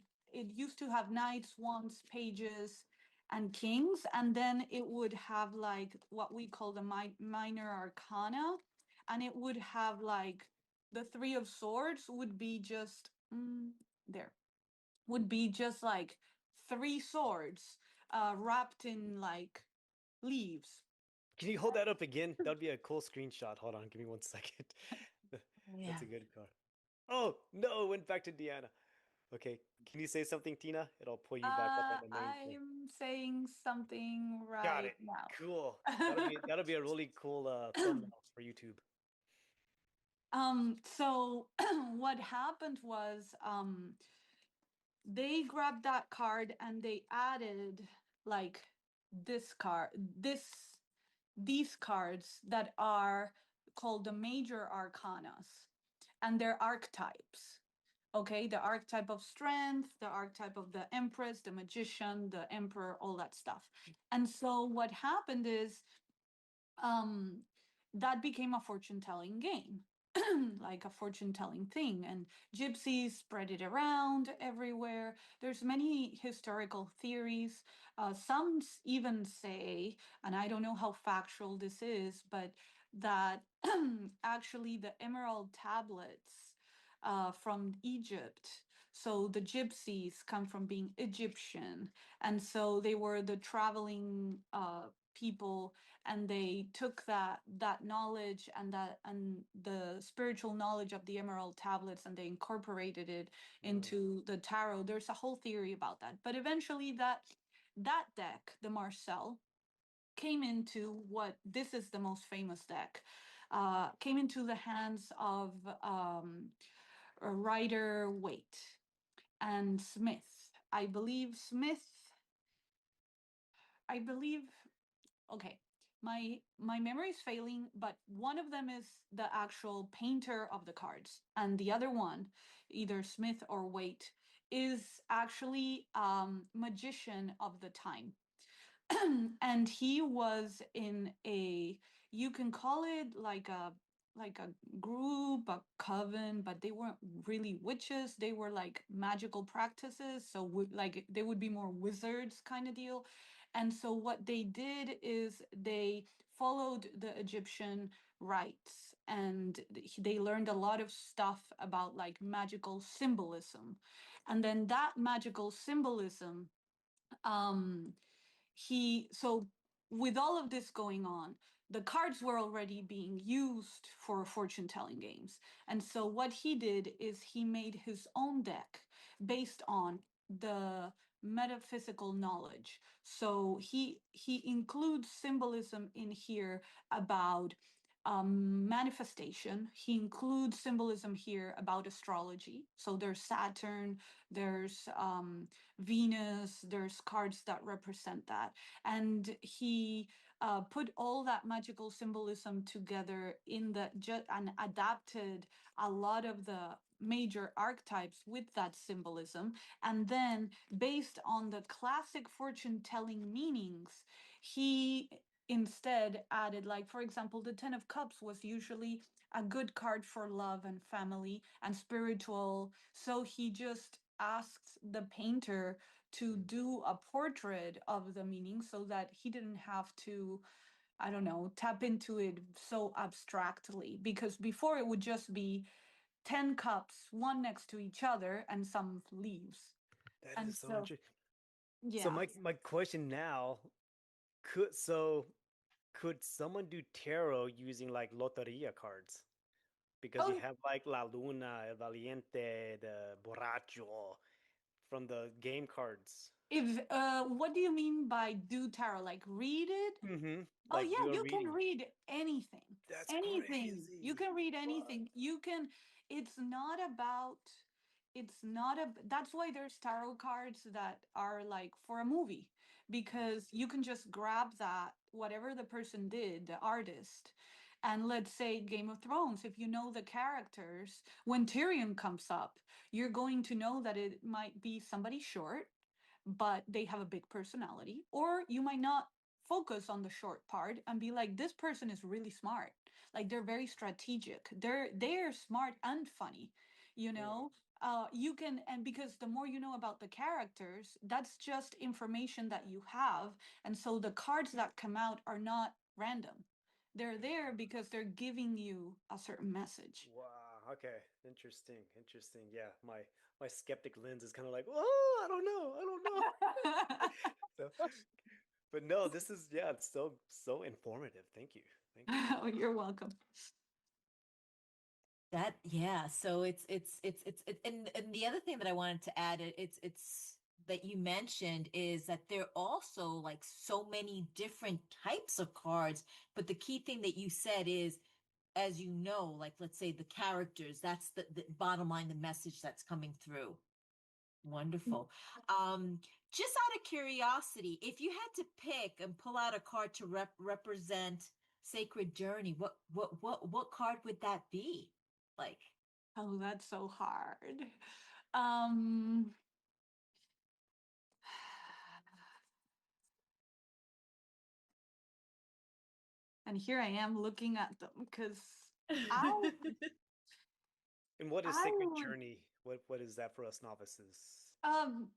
used to have knights, wands, pages, and kings, and then it would have like what we call the minor arcana, and it would have like the three of swords would be just there would be just like three swords wrapped in like leaves. Can you hold that up again? That would be a cool screenshot. Hold on, give me 1 second. Yeah. That's a good card. Oh no, it went back to Deanna. Okay, can you say something, Tina? It'll pull you back up on the main thing. I'm saying something Got right it. Cool. now. That'll be a really cool thumbnail for YouTube. So what happened was they grabbed that card and they added like this card, this these cards that are called the major arcanas, and they're archetypes. Okay, the archetype of strength, the archetype of the empress, the magician, the emperor, all that stuff. And so what happened is um, that became a fortune telling game, like a fortune telling thing, and gypsies spread it around everywhere. There's many historical theories. Some even say, and I don't know how factual this is, but that actually the emerald tablets from Egypt, so the gypsies come from being Egyptian, and so they were the traveling people, and they took that knowledge and the spiritual knowledge of the emerald tablets, and they incorporated it Mm. into the tarot. There's a whole theory about that, but eventually that deck, the Marcel, came into what this is the most famous deck, came into the hands of Rider Waite and Smith. I believe, okay, my memory is failing, but one of them is the actual painter of the cards, and the other one, either Smith or Waite, is actually magician of the time. And he was in a, you can call it like a group, a coven, but they weren't really witches, they were like magical practices, so like they would be more wizards kind of deal. And so what they did is they followed the Egyptian rites, and they learned a lot of stuff about like magical symbolism. And then that magical symbolism, um so with all of this going on, the cards were already being used for fortune telling games, and so what he did is he made his own deck based on the metaphysical knowledge. So he includes symbolism in here about manifestation. He includes symbolism here about astrology. So there's Saturn, there's Venus, there's cards that represent that. And he put all that magical symbolism together in the and adapted a lot of the major archetypes with that symbolism. And then, based on the classic fortune telling meanings, he instead added, like, for example, the 10 of Cups was usually a good card for love and family and spiritual. So he just asked the painter to do a portrait of the meaning so that he didn't have to, I don't know, tap into it so abstractly. Because before it would just be 10 cups, one next to each other, and some leaves. That And is so so, interesting. So yeah. my question now, could someone do tarot using like loteria cards? Because you Oh, have like La Luna, El Valiente, the Borracho from the game cards. if what do you mean by do tarot? Like read it? Mm-hmm. Oh Like do yeah, a you can reading. read anything. That's Anything. You crazy. can read What? anything. You can it's not about it's not a that's why there's tarot cards that are like for a movie, because you can just grab that whatever the person did, the artist, and let's say Game of Thrones, if you know the characters, when Tyrion comes up, you're going to know that it might be somebody short, but they have a big personality. Or you might not focus on the short part and be like, this person is really smart. Like they're very strategic. They're smart and funny, you Mm. know? You can, and because the more you know about the characters, that's just information that you have. And so the cards that come out are not random. They're there because they're giving you a certain message. Wow. Okay. Interesting. Interesting. Yeah. My skeptic lens is kind of like, oh, I don't know. I don't know. So, but no, this is yeah, it's so informative. Thank you. Thank you. Oh, you're welcome. That yeah, so and the other thing that I wanted to add, it's that you mentioned is that there are also like so many different types of cards, but the key thing that you said is, as you know, like let's say the characters, that's the bottom line, the message that's coming through. Wonderful. Um, just out of curiosity, if you had to pick and pull out a card to represent Sacred Journey, what card would that be? Like, Oh, that's so hard. Um, and here I am looking at them because I And what is I Sacred would Journey? What is that for us novices? um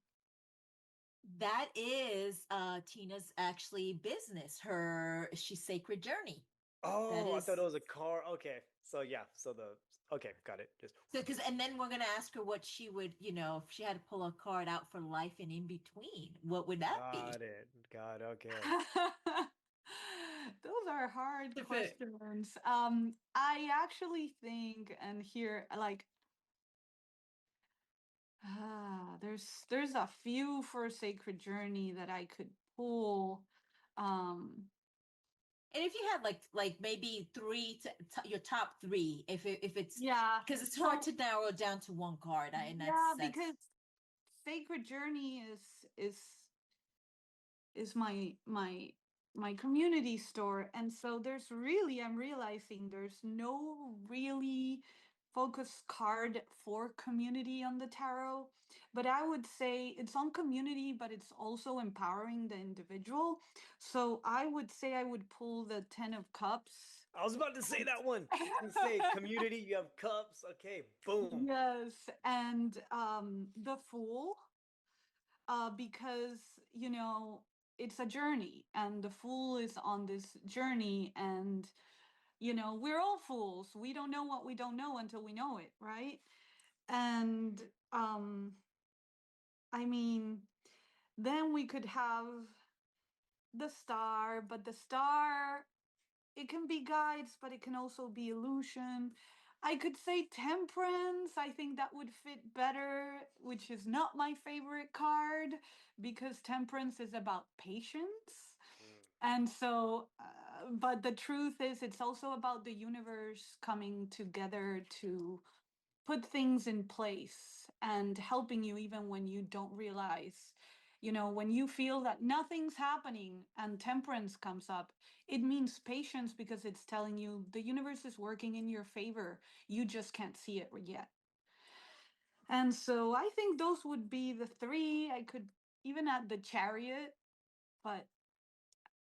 that is Tina's actually business. Her she's Sacred Journey. That Oh, I thought is it was a car. Okay. So yeah, so the okay, got it. Just so because and then we're gonna ask her what she would, if she had to pull a card out for life and in between, what would that be? got it. Got it. Okay. those are hard To pick. questions. I actually think, and here like there's a few for Sacred Journey that I could pull. Um, And if you had like maybe three your top three, if it's yeah. because it's hard So to narrow it down to one card, and yeah, that's because Sacred Journey is my community store, and so there's really I'm realizing there's no really focus card for community on the tarot, but I would say it's on community, but it's also empowering the individual. So I would say I would pull the 10 of cups. I was about to say that one. I was gonna say community, you have cups. Okay, boom. Yes, and the fool, because you know it's a journey, and the fool is on this journey, and we're all fools. We don't know what we don't know until we know it, right? And um, I mean, then we could have the star, but the star, it can be guides, but it can also be illusion. I could say temperance. I think that would fit better, which is not my favorite card because temperance is about patience. Mm. And so, but the truth is, it's also about the universe coming together to put things in place and helping you even when you don't realize. When you feel that nothing's happening and temperance comes up, it means patience because it's telling you the universe is working in your favor. You just can't see it yet. And so I think those would be the three. I could even add the chariot, but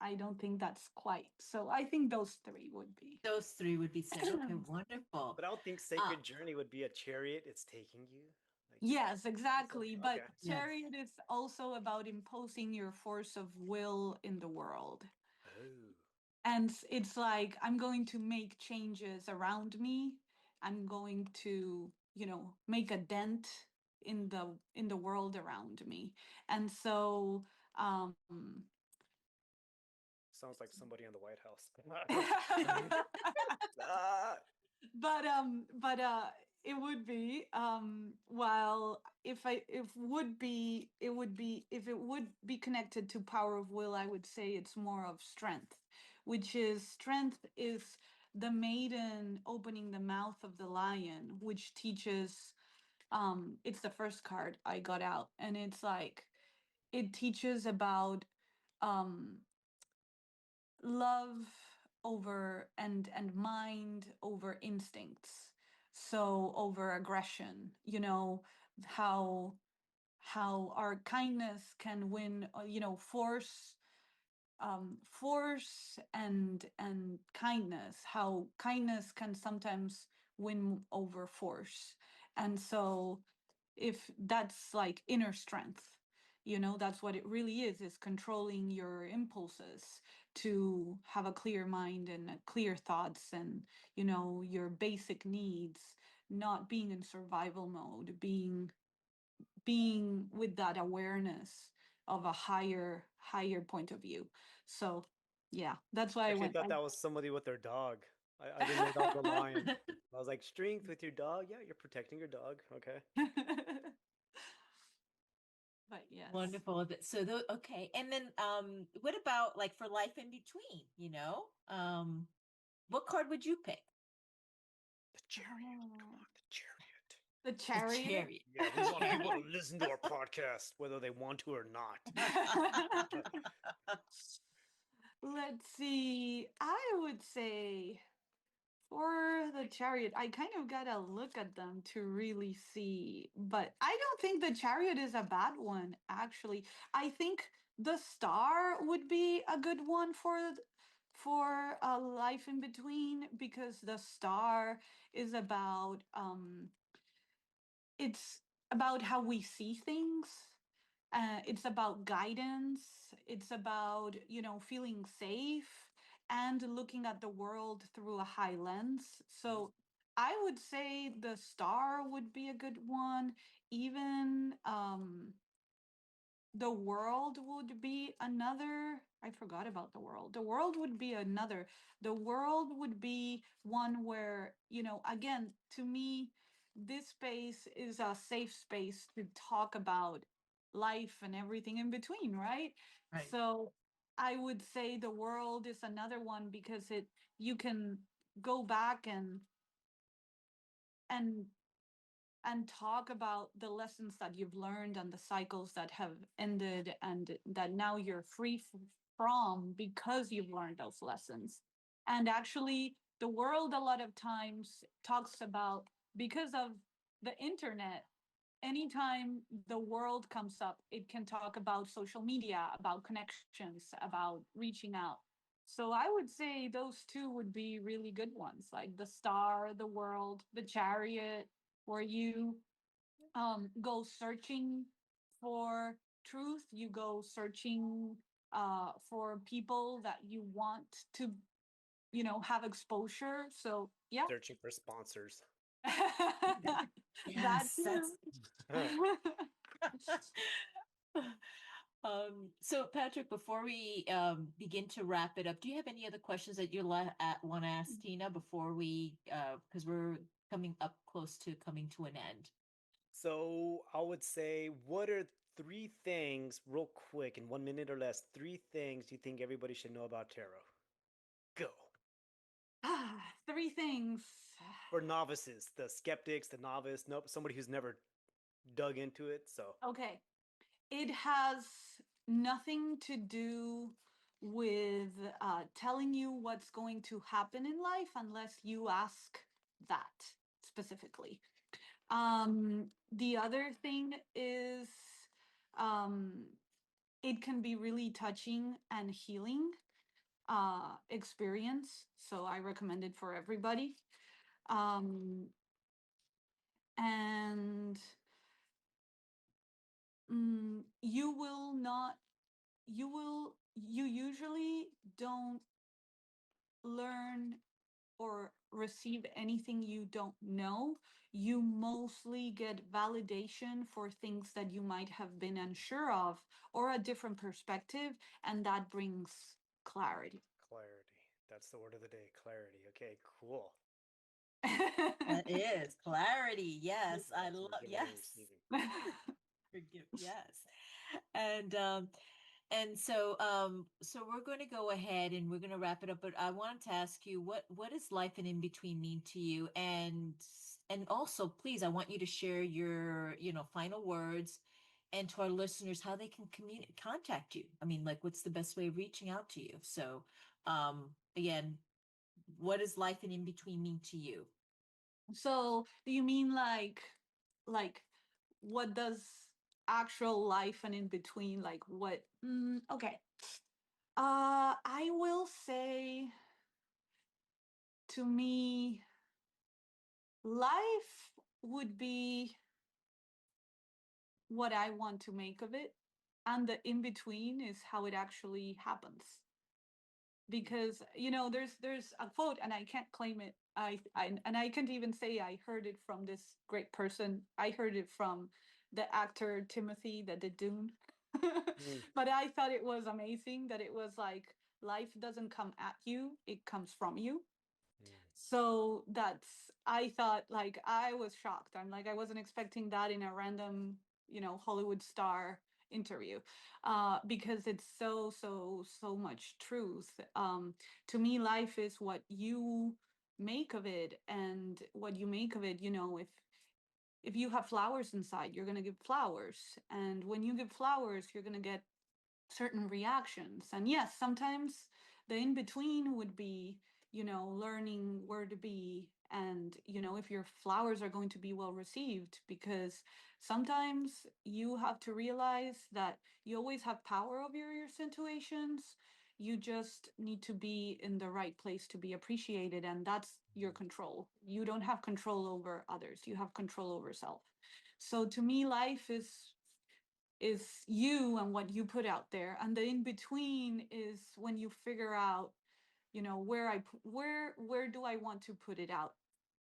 I don't think that's quite. So I think those three would be. Those three would be said. Okay, wonderful. But I don't think Uh, sacred journey would be a chariot. It's taking you. Like you. Yes, So, exactly. But okay. yes. chariot is also about imposing your force of will in the world. Oh. And it's like, I'm going to make changes around me. I'm going to, make a dent in the world around me. And so, um, Sounds like somebody in the White House. Ah. but it would be while if would be it would be if it would be connected to power of will, I would say it's more of strength, which is strength is the maiden opening the mouth of the lion, which teaches it's the first card I got out, and it's like it teaches about um love over and mind over instincts, so over aggression, how our kindness can win, force and kindness, how kindness can sometimes win over force. And so if that's like inner strength, that's what it really is controlling your impulses to have a clear mind and clear thoughts, and your basic needs, not being in survival mode, being with that awareness of a higher point of view. So yeah, that's why I Actually, I went thought that was somebody with their dog. I didn't know that was a lion. I was like, strength with your dog? Yeah, you're protecting your dog. Okay. but yes. Wonderful. So okay. And then what about like for life in between, you know? What card would you pick? The chariot. Come Oh, on, the chariot. the The chariot. chariot. Yeah, we want Yeah. people to listen to our podcast, whether they want to or not. Let's see. I would say for the chariot, I kind of gotta look at them to really see. But I don't think the chariot is a bad one, actually. I think the star would be a good one for a life in between, because the star is about it's about how we see things. It's about guidance. It's about, feeling safe and looking at the world through a high lens. Mhm. So I would say the star would be a good one. Even the world would be another. I forgot about the world. The world would be another. The world would be one where, again, to me, this space is a safe space to talk about life and everything in between, right? Right. So I would say the world is another one because you can go back and and talk about the lessons that you've learned and the cycles that have ended and that now you're free from because you've learned those lessons. And actually, the world a lot of times talks about, because of the internet, anytime the world comes up, it can talk about social media, about connections, about reaching out. So I would say those two would be really good ones, like the star, the world, the chariot, where you go searching for truth, you go searching for people that you want to, have exposure. So yeah. Searching for sponsors. That Yes, too. that's So Patrick, before we begin to wrap it up, do you have any other questions that you want to ask Tina before we, because we're coming up close to coming to an end? So I would say, what are three things, real quick, in 1 minute or less, three things you think everybody should know about tarot? Go. Three things. For novices, the skeptics, the novice, nope, somebody who's never dug into it. So, Okay. It has nothing to do with telling you what's going to happen in life unless you ask that specifically. The other thing is um, it can be really touching and healing experience. So I recommend it for everybody. Um, and you will not, you usually don't learn or receive anything you don't know. You mostly get validation for things that you might have been unsure of or a different perspective, and that brings clarity. clarity. That's the word of the day, clarity. Okay, cool. That is clarity. Yes, I That's love. for giving and Yes, receiving. forgive. Yes, and so we're going to go ahead and we're going to wrap it up. But I wanted to ask you, what is life and in between mean to you? And also, please, I want you to share your final words, and to our listeners how they can contact you. I mean, like, what's the best way of reaching out to you? So, again, what does life and in between mean to you? So, do you mean like what does actual life and in between, like what? Okay. I will say, to me, life would be what I want to make of it, and the in between is how it actually happens. Because there's a quote, and I can't claim it. I can't even say I heard it from this great person. I heard it from the actor Timothy that did Dune. Mm, But I thought it was amazing that it was like life doesn't come at you, it comes from you. mm, So that's, I thought, like, I was shocked. I'm like, I wasn't expecting that in a random, Hollywood star interview, because it's so much truth. To me, life is what you make of it, and what you make of it, if you have flowers inside, you're going to give flowers, and when you give flowers, you're going to get certain reactions. And yes, sometimes the in between would be, learning where to be, and, if your flowers are going to be well received, because sometimes you have to realize that you always have power over your situations. You just need to be in the right place to be appreciated, and that's your control. You don't have control over others, you have control over self. So to me, life is you and what you put out there, and the in between is when you figure out, where do I want to put it out,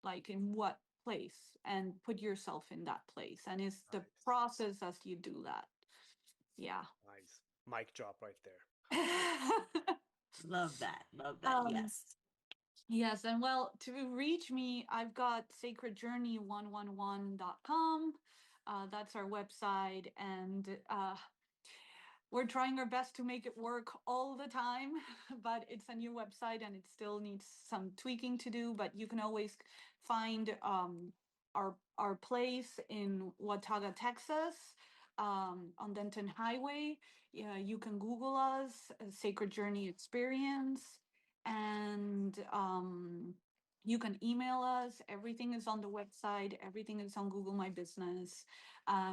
like in what place, and put yourself in that place, and it's the nice. process as you do that. Yeah. Nice. Mic drop right there. Love that. Love that. um Yes. yes, and well, to reach me, I've got sacredjourney111.com. That's our website, and we're trying our best to make it work all the time, but it's a new website and it still needs some tweaking to do. But you can always find our place in Watauga, Texas, on Denton Highway. Yeah, you can Google us, Sacred Journey Experience, and you can email us. Everything is on the website. Everything is on Google My Business.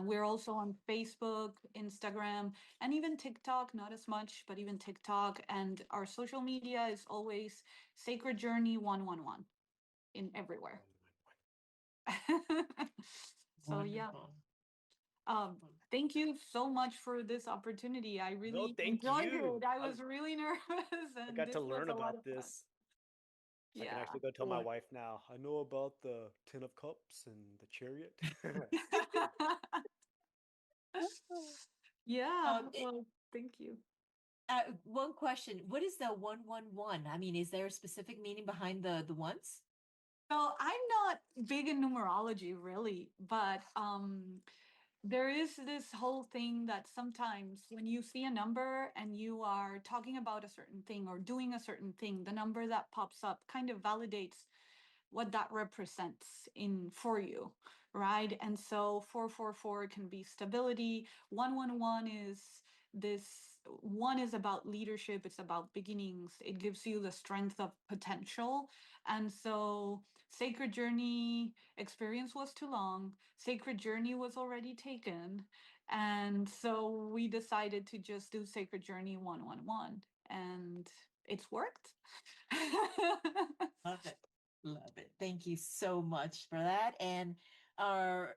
We're also on Facebook, Instagram, and even TikTok, not as much, but even TikTok. And our social media is always Sacred Journey 111 in everywhere. So yeah. Wonderful. Um, thank you so much for this opportunity. I No, really thank enjoyed you. it. I was really nervous, I and got to this was learn a lot about of fun. this. I can Yeah. actually go tell my Wonderful. wife now. I know about the Ten of Cups and the Chariot. Yeah, Um, it, well, thank you. one question: what is the 111? I mean, is there a specific meaning behind the ones? So I'm not big in numerology really, but there is this whole thing that sometimes when you see a number and you are talking about a certain thing or doing a certain thing, the number that pops up kind of validates what that represents in for you, right? And so 444 can be stability. 111 is this one is about leadership, it's about beginnings, it gives you the strength of potential. And so sacred journey experience was too long, sacred journey was already taken, and so we decided to just do sacred journey 111, and it's worked. Love it. Love it. Thank you so much for that. And our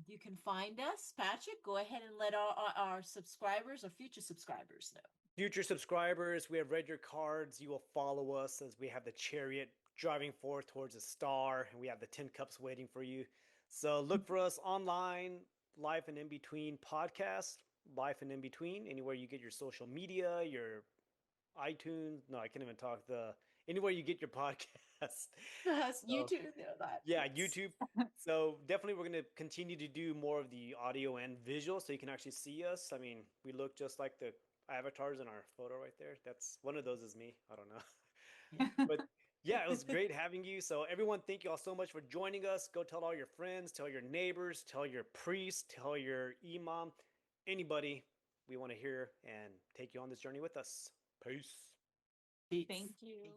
you can find us, Patrick. Go ahead and let our subscribers or future subscribers know. Future subscribers, we have read your cards. You will follow us as we have the chariot driving forth towards a star, and we have the 10 cups waiting for you. So look for us online, Life and In Between podcast, Life and In Between, anywhere you get your social media, your iTunes. No, I can't even talk. Anywhere you get your podcast. Yes, you So too know that. yeah, Yes. YouTube. So definitely we're going to continue to do more of the audio and visual so you can actually see us. I mean, we look just like the avatars in our photo right there. That's one of those is me. I don't know. But yeah, it was great having you. So everyone, thank you all so much for joining us. Go tell all your friends, tell your neighbors, tell your priest, tell your imam, anybody we want to hear and take you on this journey with us. Peace. Peace. Thank Thank you. you.